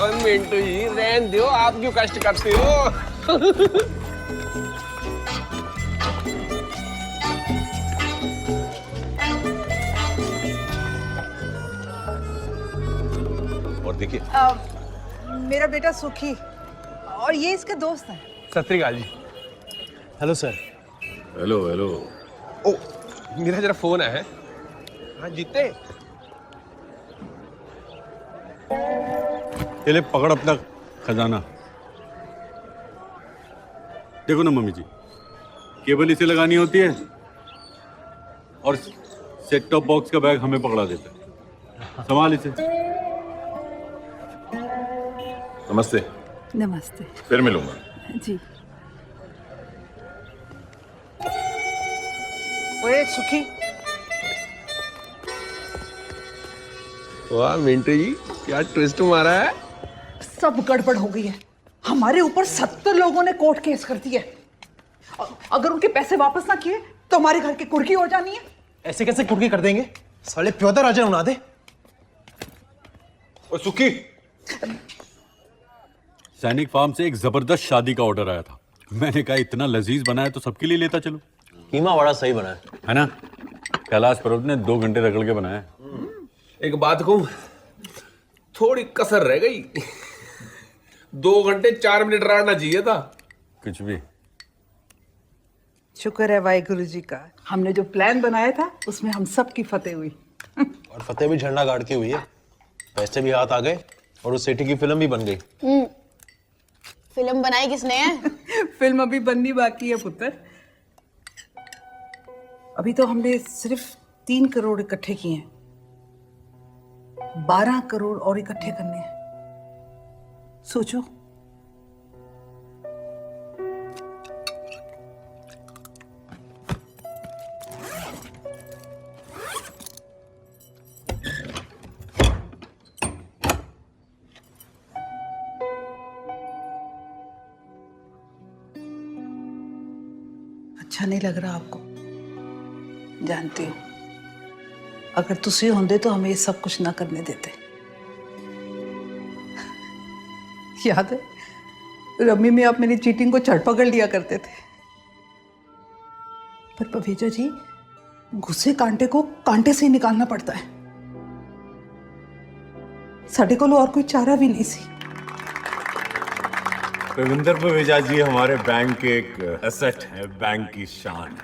और मिंटू जी रहने दो, आप क्यों कष्ट करते हो? और देखिए मेरा बेटा सुखी और ये इसके दोस्त हैं। सत श्री अकाल जी। Hello sir. Hello hello. ओ मेरा जरा फोन है। हाँ जीते। चले पकड़ अपना खजाना। देखो ना मम्मी जी, केबल इसे लगानी होती है और सेट टॉप बॉक्स का बैग हमें पकड़ा देता है। संभाल इसे। नमस्ते। नमस्ते। फिर मिलूंगा जी। ओए सुखी, वाह मिंटू जी क्या ट्विस्ट मारा है। सब गड़बड़ हो गई है। हमारे ऊपर 70 लोगों ने कोर्ट केस कर दिया है। अगर उनके पैसे वापस ना किए तो हमारे घर की कुर्की हो जानी है। ऐसे कैसे कुर्की कर देंगे? साले प्योदा राजा उड़ा दे। और सुखी, सैनिक फार्म से एक जबरदस्त शादी का ऑर्डर आया था। मैंने कहा इतना लजीज बना है तो सबके लिए लेता चलो। कीमा बड़ा सही बना है ना? कैलाश पर्वत ने 2 घंटे रगड़ के बनाया। एक बात कहूं, थोड़ी कसर रह गई। 2 घंटे 4 मिनट रहना चाहिए था। कुछ भी। शुक्र है वाहिगुरु जी का, हमने जो प्लान बनाया था उसमें हम सब की फतेह हुई। और फतेह भी झंडा गाड़ के हुई है। पैसे भी हाथ आ गए और उस सेठी की फिल्म भी बन गई। फिल्म बनाई किसने है? फिल्म अभी बननी बाकी है पुत्र। अभी तो हमने सिर्फ 3 करोड़ इकट्ठे किए हैं। 12 करोड़ और इकट्ठे करने हैं। सोचो। अच्छा नहीं लग रहा आपको? जानती हूँ, अगर तुसी होंदे तो हमें ये सब कुछ ना करने देते। याद है रम्मी में आप मेरी चीटिंग को चढ़ पकड़ लिया करते थे। पर पवेजा जी, घुसे कांटे को कांटे से ही निकालना पड़ता है। साडे को और कोई चारा भी नहीं सी। रविंदर पवेजा जी हमारे बैंक के एक एसेट है, बैंक की शान।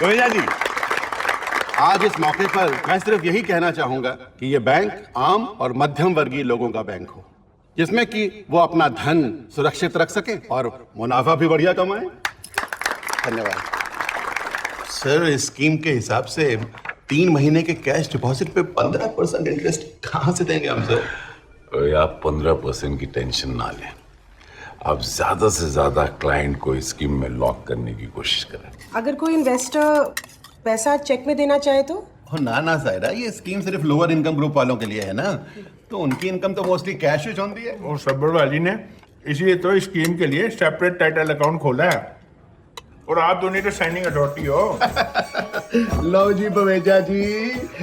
पवेजा जी, आज इस मौके पर मैं सिर्फ यही कहना चाहूंगा कि ये बैंक आम और मध्यम वर्गीय लोगों का बैंक हो, जिसमें कि वो अपना धन सुरक्षित रख सके और मुनाफा भी बढ़िया कमाए। धन्यवाद सर। इस स्कीम के हिसाब से 3 महीने के कैश डिपॉजिट पे 15% इंटरेस्ट कहाँ से देंगे हम सर? आप 15% की टेंशन ना लें। आप ज्यादा से ज्यादा क्लाइंट को इस स्कीम में लॉक करने की कोशिश करें। अगर कोई इन्वेस्टर पैसा चेक में देना चाहे तो? ना ना सायरा, ये स्कीम सिर्फ लोअर इनकम ग्रुप वालों के लिए है ना, तो उनकी इनकम तो मोस्टली कैश ही होती है। और सब्बर वाली ने इसलिए तो स्कीम के लिए सेपरेट टाइटल अकाउंट खोला है। और आप दोनों तो साइनिंग अथॉरिटी हो। लो जी बवेजा जी,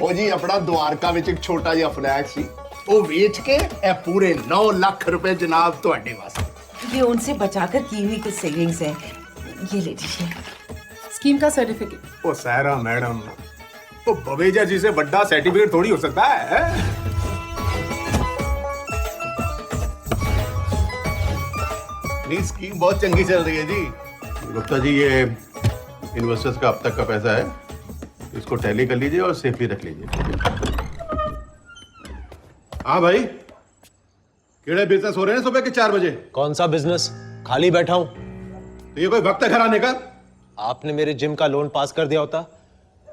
ओ जी अपना द्वारका विच एक छोटा जिहा फ्लैट सी, ਉਹ ਵੇਚ के ए पूरे 9 लाख रुपए जनाब ਤੁਹਾਡੇ वास्ते। ये उनसे बचाकर की हुई कुछ सेविंग्स है, ये ले लीजिए। स्कीम का सर्टिफिकेट। ओ सायरा मैडम, तो बवेजा जी से बड़ा सर्टिफिकेट थोड़ी हो सकता है? नहीं, स्कीम बहुत चंगी चल रही है जी। गुप्ता जी, ये इन्वेस्टर्स का अब तक का पैसा है, इसको टैली कर लीजिए और सेफली रख लीजिए। हाँ भाई, केड़े बिजनेस हो रहे हैं सुबह के 4 बजे? कौन सा बिजनेस? खाली बैठा हूं। तो ये कोई वक्त है घर आने का? आपने मेरे जिम का लोन पास कर दिया होता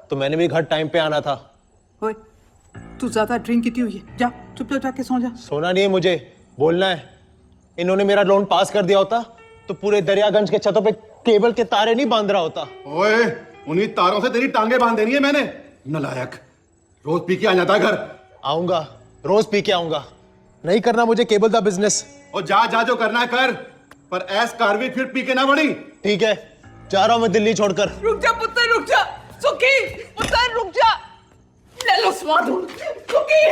तो मैंने भी घर टाइम पे आना था। ओए, तू ज्यादा ड्रिंक की हुई है, जा चुपचाप जाके सो जा। सोना नहीं है मुझे, बोलना है। इन्होंने मेरा लोन पास कर दिया होता तो पूरे दरियागंज के छतों पे केबल के तारे नहीं बांध रहा होता। ओए, उन्हीं तारों से तेरी टांगे बांध देनी है मैंने। नालायक, रोज पी के आ जाता है घर। आऊंगा, रोज पी के आऊंगा। नहीं करना मुझे केबल का बिजनेस। और जा जा जो करना है कर, पर ऐस कारवी फिर पी के ना बढ़ी। ठीक है, जा रहा हूं मैं दिल्ली छोड़कर। रुक जा पुत्र, रुक जा। सुखी पुत्र, रुक जा। ले लो स्वाद। सुखी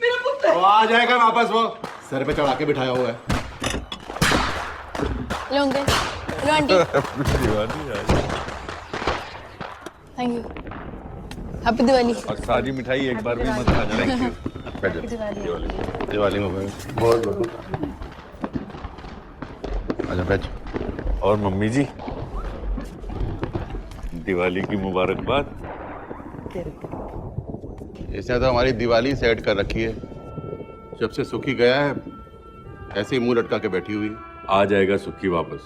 मेरा पुत्र। आ जाएगा वापस वो। सर पे चढ़ा के बिठाया हुआ है। लो अंकल, लो aunty. Thank you. Happy Diwali. और सारी मिठाई एक बार भी मत खा जाना। बैठ जाओ। दिवाली मुबारक। बहुत बहुत अच्छा बैठ। और मम्मी जी, दिवाली की मुबारकबाद। इसने तो हमारी दिवाली सेट कर रखी है। जब से सुखी गया है ऐसे ही मुंह लटका के बैठी हुई है। आ जाएगा सुखी वापस।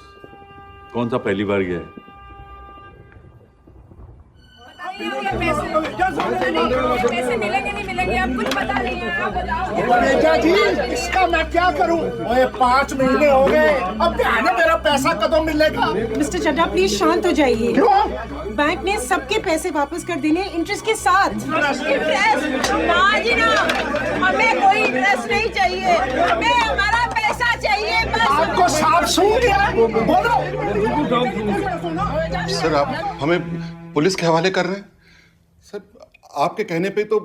कौन सा पहली बार गया है? पैसे मिलेंगे नहीं मिलेंगे, अब कुछ पता नहीं है, आप बताओ। बेटा जी, इसका मैं क्या करूं? ओए 5 महीने हो गए, अब ध्यान है मेरा पैसा कब मिलेगा? मिस्टर चड्ढा प्लीज शांत हो जाइए। क्यों? बैंक ने सबके पैसे वापस कर देने इंटरेस्ट के साथ। इंटरेस्ट? माँ जी ना, हमें कोई इंटरेस्ट नहीं चाहिए, हमें हमारा पैसा चाहिए बस। आपको सांप सूंघ गया? बोलो। सर आप हमें पुलिस के हवाले कर रहे हैं? सर आपके कहने पे तो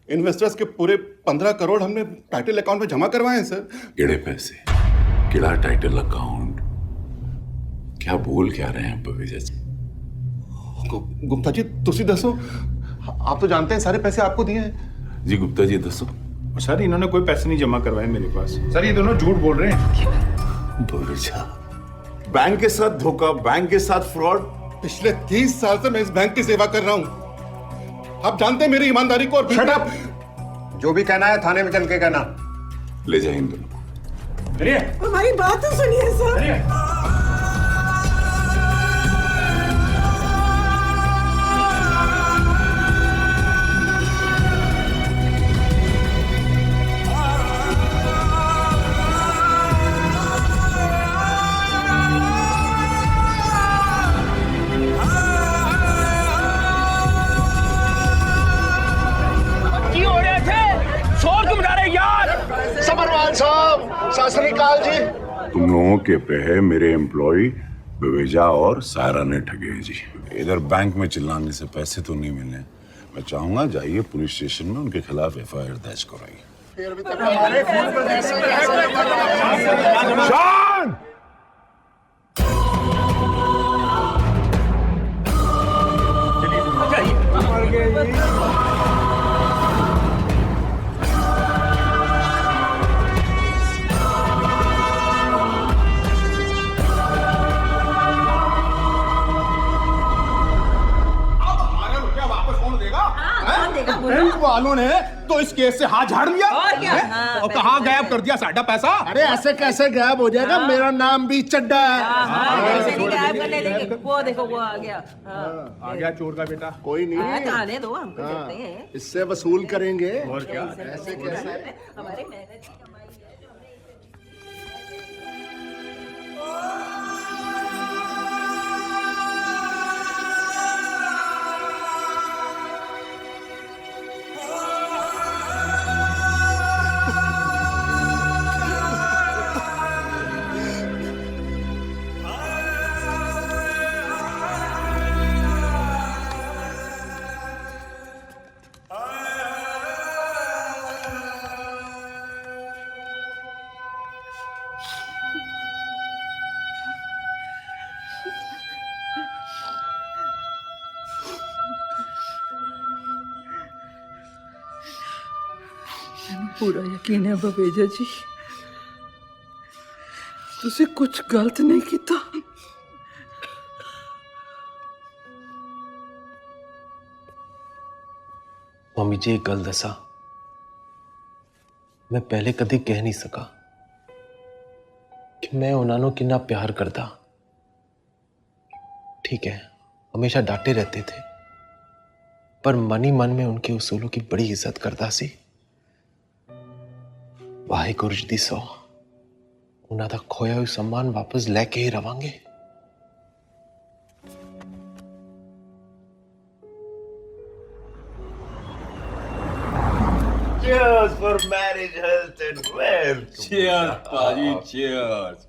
इन्वेस्टर्स के पूरे 15 करोड़ हमने टाइटल अकाउंट में जमा करवाए हैं सर। किड़े पैसे, किड़ा टाइटल अकाउंट, क्या बोल क्या रहे हैं बवेजा जी? गुप्ता जी तुसी दसो, आप तो जानते हैं सारे पैसे आपको दिए हैं। जी गुप्ता जी दसो। सर इन्होंने कोई पैसे नहीं जमा करवाए मेरे पास। सर ये दोनों झूठ बोल रहे हैं। बवेजा, बैंक के साथ धोखा, बैंक के साथ फ्रॉड। पिछले 30 साल से मैं इस बैंक की सेवा कर रहा हूं। आप जानते हैं मेरी ईमानदारी को। और शट अप! जो भी कहना है थाने में चल के कहना। ले जाए इन दोनों को। हमारी बात तो सुनिए सर। सत श्री अकाल जी। तुम लोगों के पे मेरे एम्प्लॉय बवेजा और सायरा ने ठगे हैं जी। इधर बैंक में चिल्लाने से पैसे तो नहीं मिले। मैं चाहूंगा जाइए पुलिस स्टेशन में उनके खिलाफ FIR दर्ज कराइए। बैंक वालों ने तो इस केस से हाथ झाड़ लिया और कहाँ गायब कर दिया साडा पैसा। अरे ऐसे कैसे गायब हो जाएगा? मेरा नाम भी चड्ढा है। गायब कर ले, वो देखो वो आ गया। आ गया चोर का बेटा। कोई नहीं, आने दो, हमको देते हैं। इससे वसूल करेंगे। और क्या? ऐसे कैसे? हमारी मेहनत की कमाई है। पूरा यकीन है बवेजा जी, तुसी कुछ गलत नहीं किया। मम्मी जी एक गल दसा, मैं पहले कभी कह नहीं सका कि मैं उन्होंने कितना प्यार करता। ठीक है हमेशा डांटे रहते थे, पर मन ही मन में उनके उसूलों की बड़ी इज्जत करता सी। वाहिगुरू जी दी सौ उन्हों का खोया हुआ सम्मान वापस लेके ही रवांगे। Cheers for marriage, health and wealth. Cheers पाजी, cheers।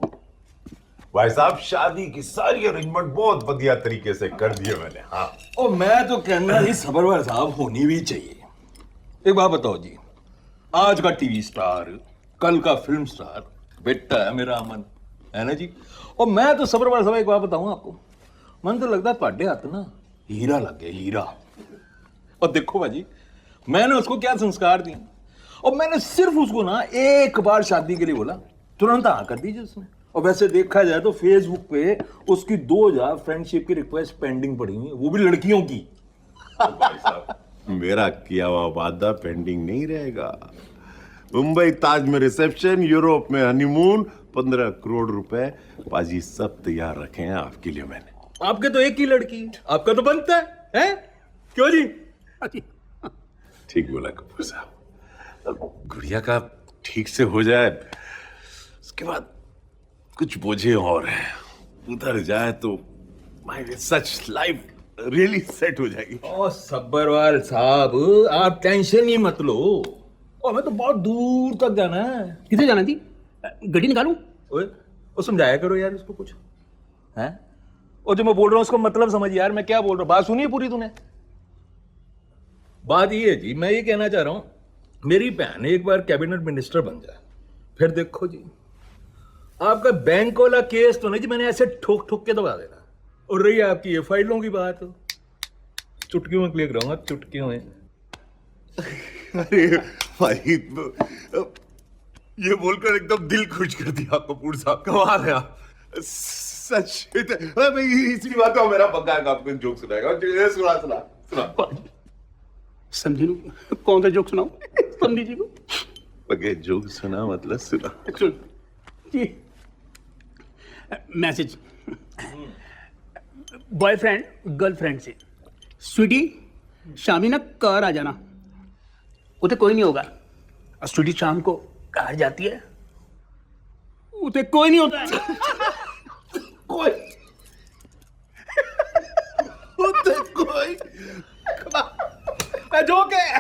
भाई साहब शादी की सारी अरेंजमेंट बहुत बढ़िया तरीके से कर दिए मैंने। हाँ और मैं तो कहना ही सबर साहब होनी भी चाहिए। एक बात बताओ जी, आज का टीवी स्टार कल का फिल्म स्टार बेटा है मेरा अमन, है ना जी। और मैं तो सबर वाला एक बात बताऊं आपको, मन तो लगता पाटे हाथ ना हीरा लग गया, हीरा। और देखो भाजी, मैंने उसको क्या संस्कार दिए, और मैंने सिर्फ उसको ना एक बार शादी के लिए बोला, तुरंत हाँ कर दीजिए उसने। और वैसे देखा जाए तो फेसबुक पे उसकी 2000 फ्रेंडशिप की रिक्वेस्ट पेंडिंग पड़ी हुई, वो भी लड़कियों की। मेरा किया हुआ वादा पेंडिंग नहीं रहेगा। मुंबई ताज में रिसेप्शन, यूरोप में हनीमून, 15 करोड़ रुपए पाजी सब तैयार रखे हैं आपके लिए मैंने। आपके तो एक ही लड़की, आपका तो बनता है? क्यों जी? ठीक बोला कपूर साहब। गुड़िया का ठीक से हो जाए, उसके बाद कुछ बोझे और हैं, उतर जाए तो my such life really set हो जाएगी। ओ सब्बरवाल साहब, आप टेंशन ही मत लो। और हमें तो बहुत दूर तक जाना है। किधर जाना थी? गड्डी निकालूं? ओए, वो समझाया करो यार इसको कुछ, हैं? और जो मैं बोल रहा हूँ उसको मतलब समझ यार, मैं क्या बोल रहा हूँ, बात सुनिए पूरी तूने। बात ये है जी, मैं ये कहना चाह रहा हूँ, मेरी बहन एक बार कैबिनेट मिनिस्टर बन जाए, फिर देखो जी, आपका बैंक वाला केस तो नहीं जी मैंने ऐसे ठोक ठोक के दबा देना। और रही आपकी ये फाइलों की बात, चुटकियों में क्लियर कराऊंगा, चुटकियों में। अरे भाई, ये बोलकर एकदम दिल खुश कर दिया कपूर साहब, कमाल है आप सच। भाई इसी बात को मेरा पक्का है, आपको जोक सुनाएगा। सुना समझी नहीं कौन सा जोक सुनाऊं? समझी जी को पक्के जोक सुना मतलब सुना। सुन जी, मैसेज बॉयफ्रेंड गर्लफ्रेंड से, स्वीटी शामी ना घर आ जाना, उसे कोई नहीं होगा। और स्वीटी शाम को घर जाती है, उसे कोई नहीं होता है। कोई उसे कोई जोक है।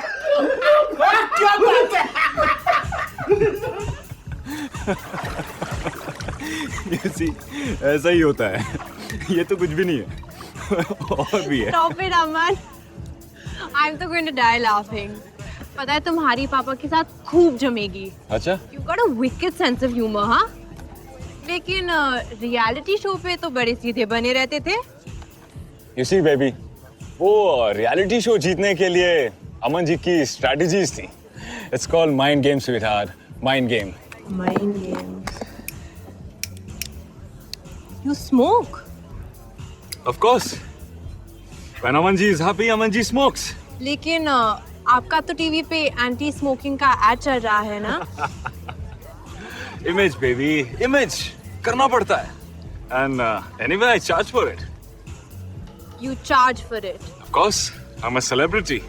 क्या बात है? ऐसा ही होता है, ये तो कुछ भी नहीं है। और भी है। Stop it, Aman. I'm so going to die laughing. पता है तुम्हारी पापा के साथ खूब जमेगी। अच्छा? You got a wicked sense of humor, हाँ? लेकिन रियलिटी शो पे तो बड़े सीधे बने रहते थे। You see, baby, वो रियलिटी शो जीतने के लिए अमन जी की स्ट्रैटेजीज थी। It's called mind game, sweetheart. Mind game. Mind games. You smoke? Of course. When Aman ji is happy, Aman ji smokes. लेकिन आपका तो टीवी पे एंटी स्मोकिंग का एड चल रहा है ना? Image, baby. Image. करना पड़ता है. And anyway, I charge for it. You charge for it. Of course. I'm a celebrity.